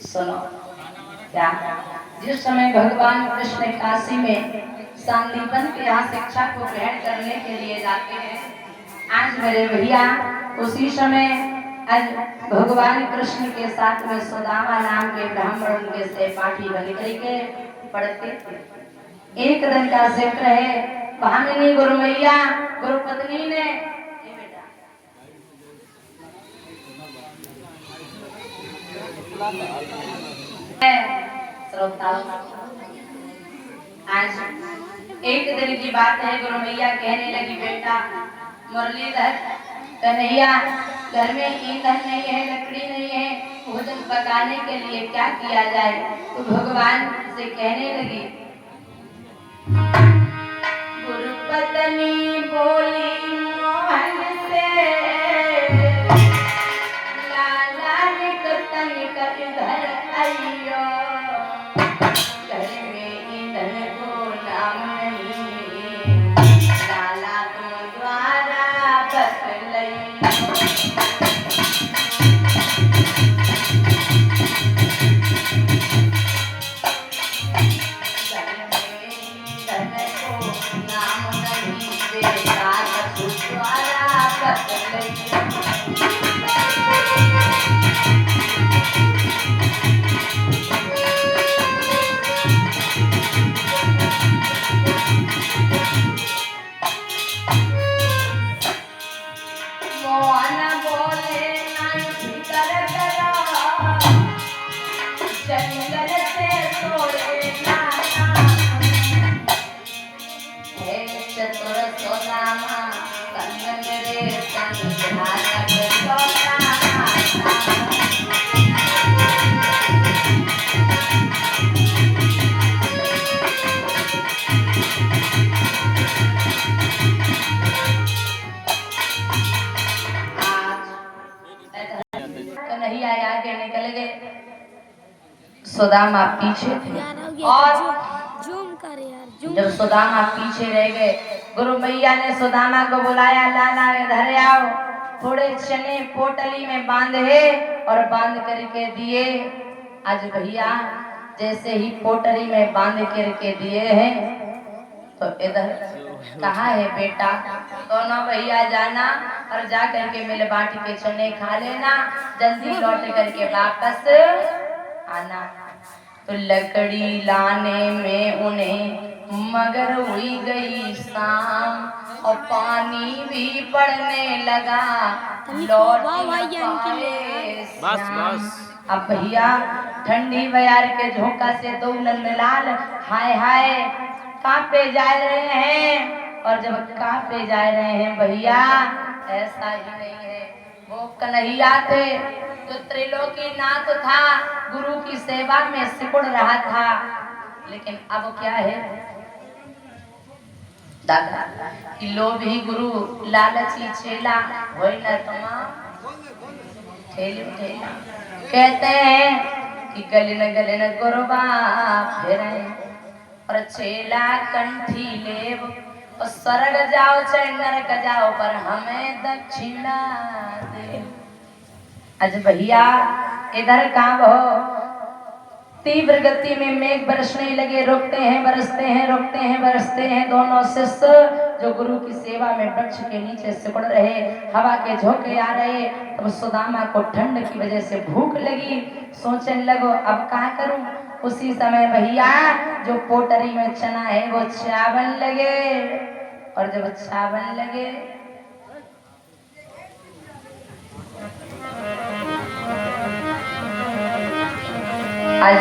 सुनो क्या, जिस समय भगवान कृष्ण काशी में सांदीपन के यहाँ शिक्षा को ग्रहण करने के लिए जाते हैं, आज मेरे भैया उसी समय आज भगवान कृष्ण के साथ में सुदामा नाम के ब्राह्मण उनके सहपाठी बन करके पढ़ते थे। एक दिन का जिक्र है, भामिनी गुरु मैया गुरु पत्नी ने आज एक दिन की बात है, गुरु मैया कहने लगी, बेटा मुरलीधर कन्हैया, घर में ईंधन नहीं है, लकड़ी नहीं है, भोजन पकाने के लिए क्या किया जाए? तो भगवान से कहने लगी, गुरु पत्नी बोली मोहन से, लाला निकतन कर घर आइयो, घर में ईंधन को नाम नहीं, लाला तुम द्वारा बतलइयो। कन्हैया आगे निकल गए, सुदामा पीछे थे। और जूम कर यार, जब सुदामा पीछे रह गए, गुरु मैया ने सुदामा को बुलाया, लाला इधर आओ, थोड़े चने पोटली में बांधे और बांध करके दिए। आज भैया जैसे ही पोटली में बांध करके दिए हैं, तो इधर कहा है बेटा, दोनों भैया जाना और जा करके मिल बांट के चने खा लेना, जल्दी लौट करके वापस आना। तो लकड़ी लाने में उन्हें मगर हुई गई शाम, और पानी भी पड़ने लगा, लौट बस। अब भैया ठंडी बयार के झोंका से दो नंदलाल हाय हाय कांपे जा रहे हैं। और जब कांपे जा रहे हैं भैया, ऐसा ही नहीं है, वो कन्हैया थे जो त्रिलोकी नाथ था, गुरु की सेवा में सिकुड़ रहा था। लेकिन अब क्या है दादा, कि लोभी गुरु लालची चेला वही न तमाम ठेला। कहते हैं कि गलिन गुरबा फिरे, और चेला कंठी लेव, और स्वर्ग जाओ चाहे नरक जाओ, पर हमें दक्षिणा दे। आज भैया इधर काम हो, तीव्र गति में मेघ बरसने लगे, रुकते हैं बरसते हैं, रुकते हैं बरसते हैं। दोनों शिष्य जो गुरु की सेवा में वृक्ष के नीचे सिकुड़ रहे, हवा के झोंके आ रहे। तब सुदामा को ठंड की वजह से भूख लगी, सोचने लगो अब क्या करूं। उसी समय भैया जो पोटरी में चना है वो चावल लगे, और जब चावल लगे आज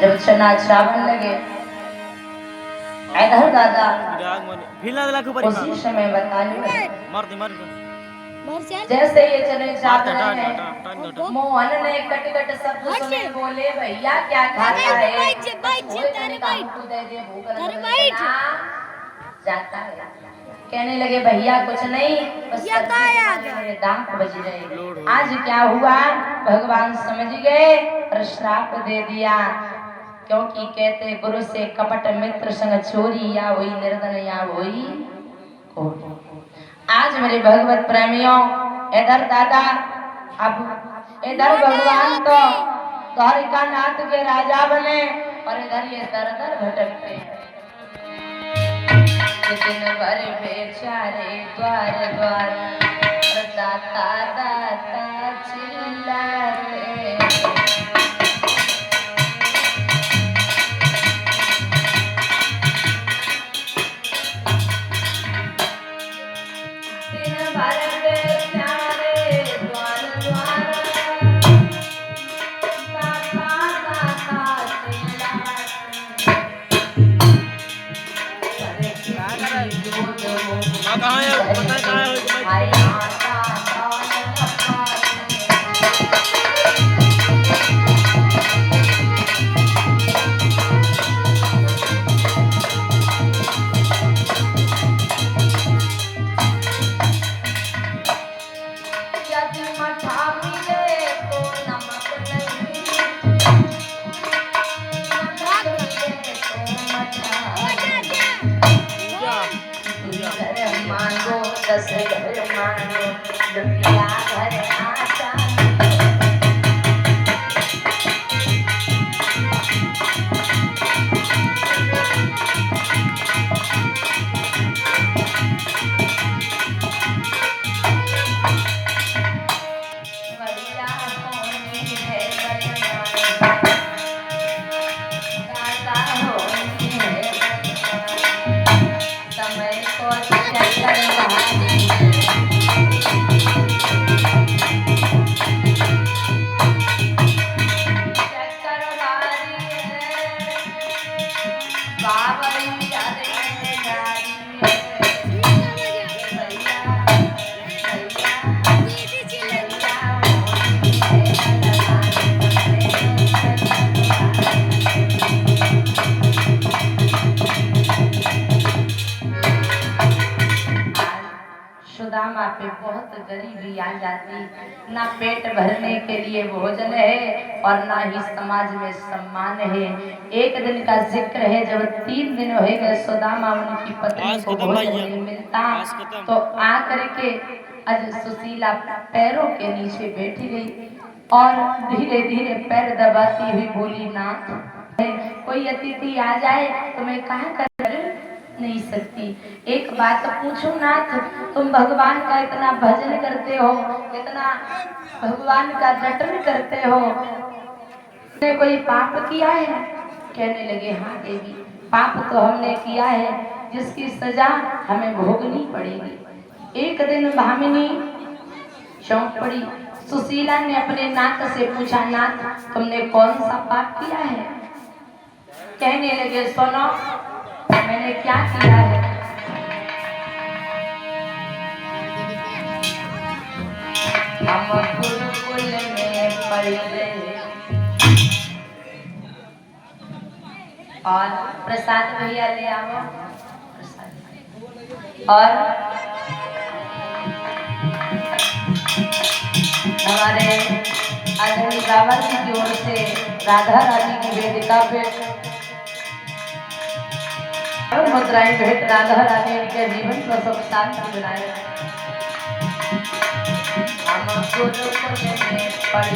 जब चना चावल लगे, इधर दादा उसी समय बताइए जैसे ये चने चावल हैं, मोहन ने कट कट शब्द सुने, बोले भैया क्या खाता है, जाता है। कहने लगे भैया कुछ नहीं, बस मेरे दांत बज रहे। आज क्या हुआ भगवान समझ गए और श्राप दे दिया, क्योंकि कहते गुरु से कपट मित्र संग चोरी, या हुई निर्धन या हुई कोढ़। आज मेरे भगवत प्रेमियों, इधर दादा, अब इधर भगवान तो द्वारिका नाथ के राजा बने, और इधर ये दर दर भटकते हैं। दिन भर बेचारे द्वार द्वार, दाता दाता चिल्लाते। दिन भर बेचारे द्वार द्वार, दाता दाता चिल्लाते। कहाँ है पता है कहाँ है दस घर मांगो दुनिया भर आशा। समय को खाई जाती। ना पेट भरने के लिए भोजन है और ना ही समाज में सम्मान है। एक दिन का जिक्र है, जब 3 दिन हो गए सुदामा उनकी पत्नी को भोजन नहीं मिलता, तो आकर के आज सुशीला पैरों के नीचे बैठी गई और धीरे धीरे पैर दबाती हुई बोली, नाथ कोई अतिथि आ जाए तो मैं कहाँ कर नहीं सकती। एक बात पूछूं नाथ, तुम भगवान का इतना भजन करते हो, इतना भगवान का जतन करते हो, तुमने कोई पाप किया है? कहने लगे, हाँ देवी, पाप तो हमने किया है जिसकी सजा हमें भोगनी पड़ेगी। एक दिन भामिनी चौंक पड़ी। सुशीला ने अपने नाथ से पूछा, नाथ तुमने कौन सा पाप किया है? कहने लगे, सुनो मैंने क्या किया है। हम गुरुकुल में पढ़े और प्रसाद भैया ले आओ और हमारे आदरणीय बाबा जी की ओर से राधा रानी की वेदिका पे मुद्राएं भेंट राधा रानी के जीवन को सब शांति बनाए। हम गुरुकुल में पढ़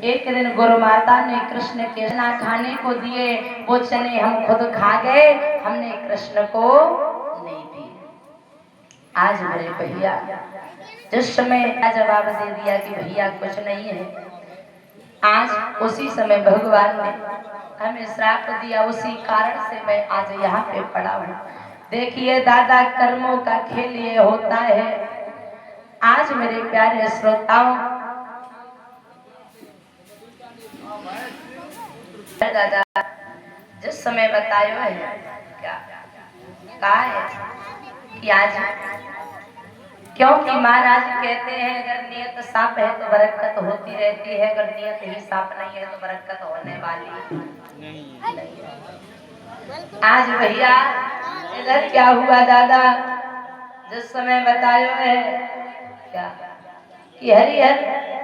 एक दिन गुरु माता ने कृष्ण के चना खाने को दिए, वो चने हम खुद खा गए, हमने कृष्ण को नहीं दिए। आज मेरे भैया जिस समय जवाब दे दिया कि भैया कुछ नहीं है, आज उसी समय भगवान ने हमें श्राप दिया, उसी कारण से मैं आज यहाँ पे पड़ा हूँ। देखिए दादा, कर्मों का खेल ये होता है। आज मेरे प्यारे श्रोताओं, दादा जिस समय बतायो है क्या कहा है कि आज, क्योंकि महाराज कहते हैं अगर नियत साफ है तो बरकत होती रहती है, अगर नियत ही साफ नहीं है तो बरकत होने वाली नहीं है। आज भैया इधर क्या हुआ दादा, जिस समय बतायो है क्या कि हरिहर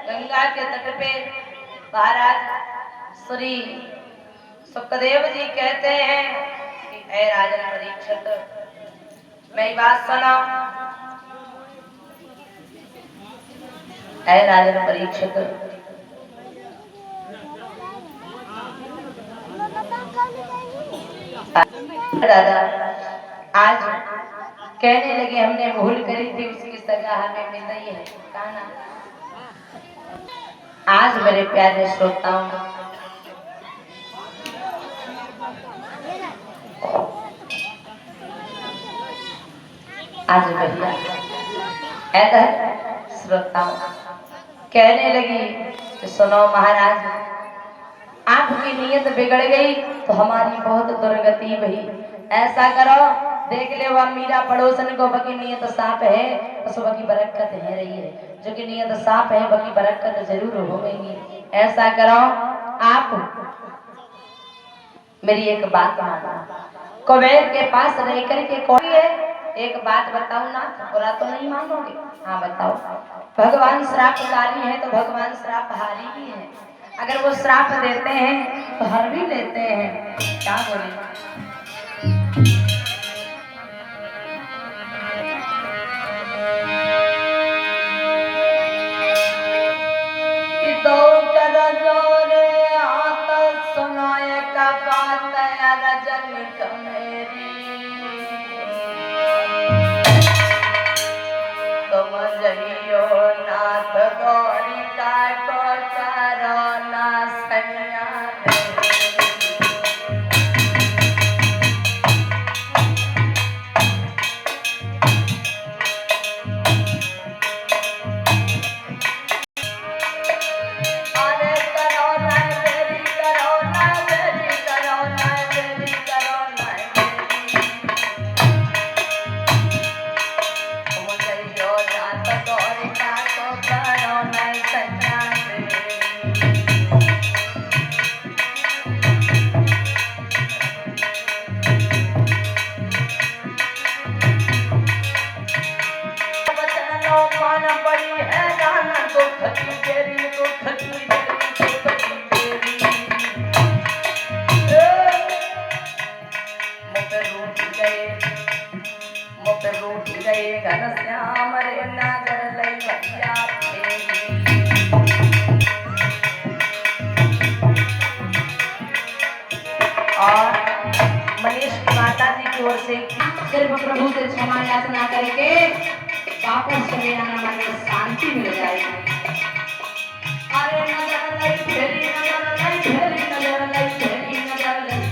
गंगा के तट पे महाराज श्री सुखदेव जी कहते हैं कि ऐ राजन परीक्षित, मेरी बात सुनो। ऐ राजन परीक्षित, दादा आज कहने लगे हमने भूल करी थी, उसकी सजा हमें मिल रही है। कहा ना, आज मेरे प्यारे श्रोताओं, आज भैया ऐसा श्रोताओं कहने लगी कि सुनो महाराज, आपकी नीयत बिगड़ गई तो हमारी बहुत दुर्गति भई। ऐसा करो, देख ले वह मीरा पड़ोसन को बकी नियत साफ है तो सुबह की बरकत है रही है, जो कि नियत साफ है बकी बरकत जरूर होगी। ऐसा करो, आप मेरी एक बात मानो, कुबेर के पास रह करके कोई है, एक बात बताओ ना, बुरा तो नहीं मानोगे? हाँ बताओ। भगवान श्रापकारी है तो भगवान श्रापहारी भी है, अगर वो श्राप देते हैं तो हर भी लेते हैं। क्या बोले? तो कर जोरे आत सुनाए का बात रजन कमेरी, तुम जइयो नाथ गौरी का को करो ना सैया घनश्याम रे नगर लई भैया और मनीष माता जी की ओर से सिर्फ प्रभु से क्षमा याचना करके वापस चले आना, मतलब शांति मिल जाएगी। अरे नजर लई फेरी, नजर लई फेरी, नजर लई फेरी, नजर लई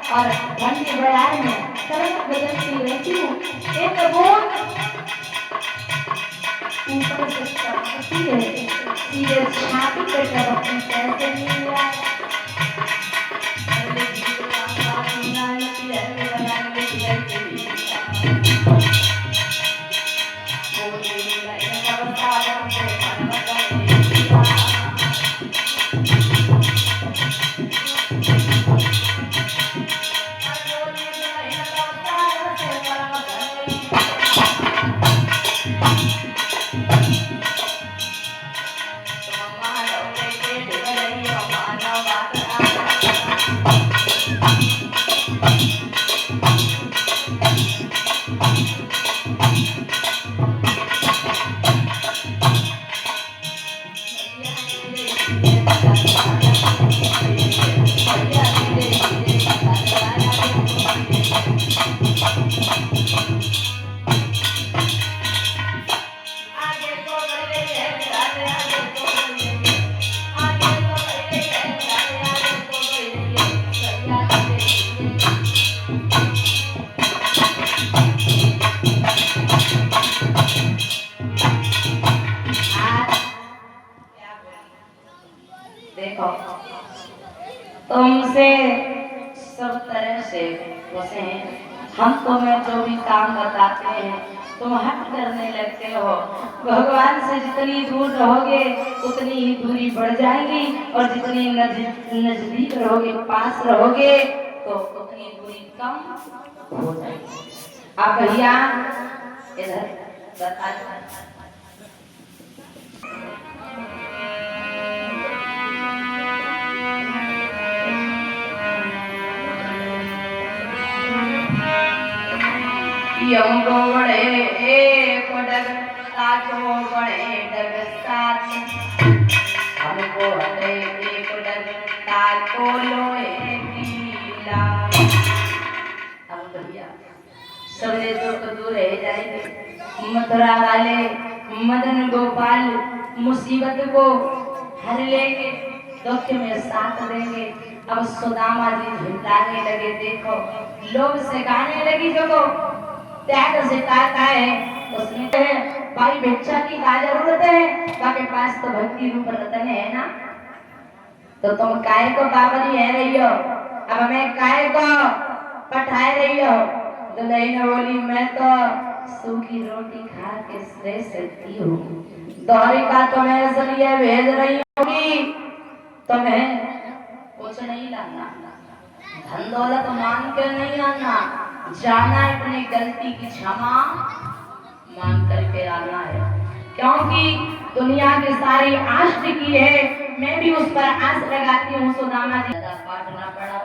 और ठंडी बयार में तरंग बदलती रहती हूँ, एक बूंद ऊपर से टपकती है, सीधे छाती पे टपकती कैसे नहीं आए। देखो तुमसे सब तरह से वैसे हम तुम्हें जो भी काम बताते हैं तुम हट करने लगते हो। भगवान से जितनी दूर रहोगे उतनी ही दूरी बढ़ जाएगी और जितनी नजदीक रहोगे पास रहोगे तो उतनी दूरी कम हो जाएगी। आप भैया इधर बताइए। यम बड़े एक डग ताको बड़े डग साथ हमको हटे एक डग ताको लोए कीला। अब भैया सबरे दुख दूर रह जाएंगे। मथुरा वाले मदन गोपाल मुसीबत को हर लेंगे दुख में साथ देंगे। अब सुदामा जी झुंडाने लगे। देखो लोग से गाने लगी जो त्याग से कहता है उसमें है भाई भिक्षा की क्या जरूरत है, आपके पास तो भक्ति रूप रतन है ना, तो तुम काय को बाबरी है रही हो, अब मैं काय को पठाए रही हो। दुल्हन बोली मैं तो सूखी रोटी खा के रह सकती हूँ, दोहरी का तुम्हें इसलिए भेज रही होगी तुम्हें कुछ नहीं लाना, धन दौलत मान के नहीं आना, जाना अपनी गलती की क्षमा मांग करके आना है। क्योंकि दुनिया की सारी आश की है, मैं भी उस पर आस लगाती हूँ। सुदामा जी पाठना पड़ा,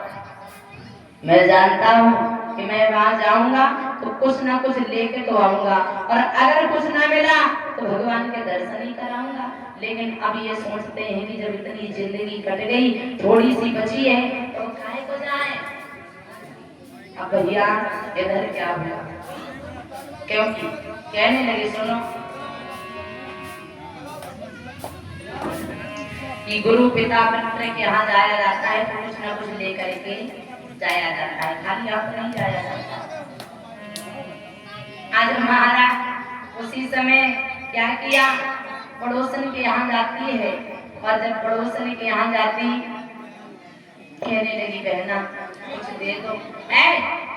मैं जानता हूँ कि मैं वहां जाऊंगा तो कुछ ना कुछ लेके तो आऊंगा, और अगर कुछ ना मिला तो भगवान के दर्शन ही कराऊंगा। लेकिन अब ये सोचते हैं कि जब इतनी जिंदगी कट गई थोड़ी सी बची है तो काहे को जाए। अब भैया इधर क्या हुआ, क्योंकि कहने लगे सुनो कि गुरु पिता पुत्र के यहाँ जाया जाता है तो कुछ ना कुछ लेकर के जाया जाता है, खाली आप नहीं जाया जाता। आज हमारा उसी समय क्या किया, पड़ोसन के यहाँ जाती है, और जब पड़ोसन के यहाँ जाती कहने लगी बहना कुछ दे दो,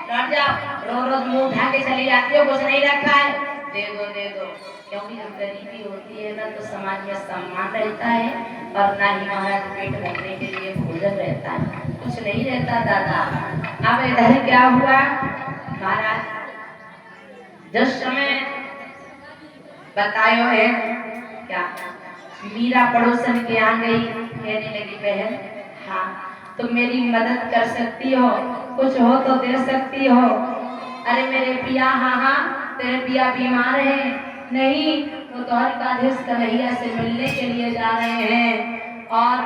लौट जाओ, रोज रोज मुंह उठा के चली जाती हो, कुछ नहीं रखा है, दे दो दे दो। क्योंकि जब गरीबी होती है ना तो समाज में सम्मान रहता है और ना ही महाराज पेट भरने के लिए भोजन रहता है, कुछ नहीं रहता दादा। अब इधर क्या हुआ महाराज, जिस समय बतायो है क्या, मीरा पड़ोसन के यहाँ गई, कहने लगी बहन हाँ तुम मेरी मदद कर सकती हो, कुछ हो तो दे सकती हो। अरे मेरे पिया, हाँ हाँ तेरे पिया बीमार है, नहीं वो द्वारकाधीश कन्हैया से मिलने के लिए जा रहे हैं और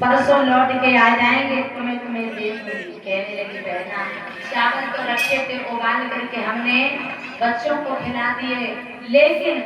परसों लौट के आ जाएंगे, तुम्हें दे दूंगी। कहने लगी बहना चावल तो रखे थे उबाल करके हमने बच्चों को खिला दिए, लेकिन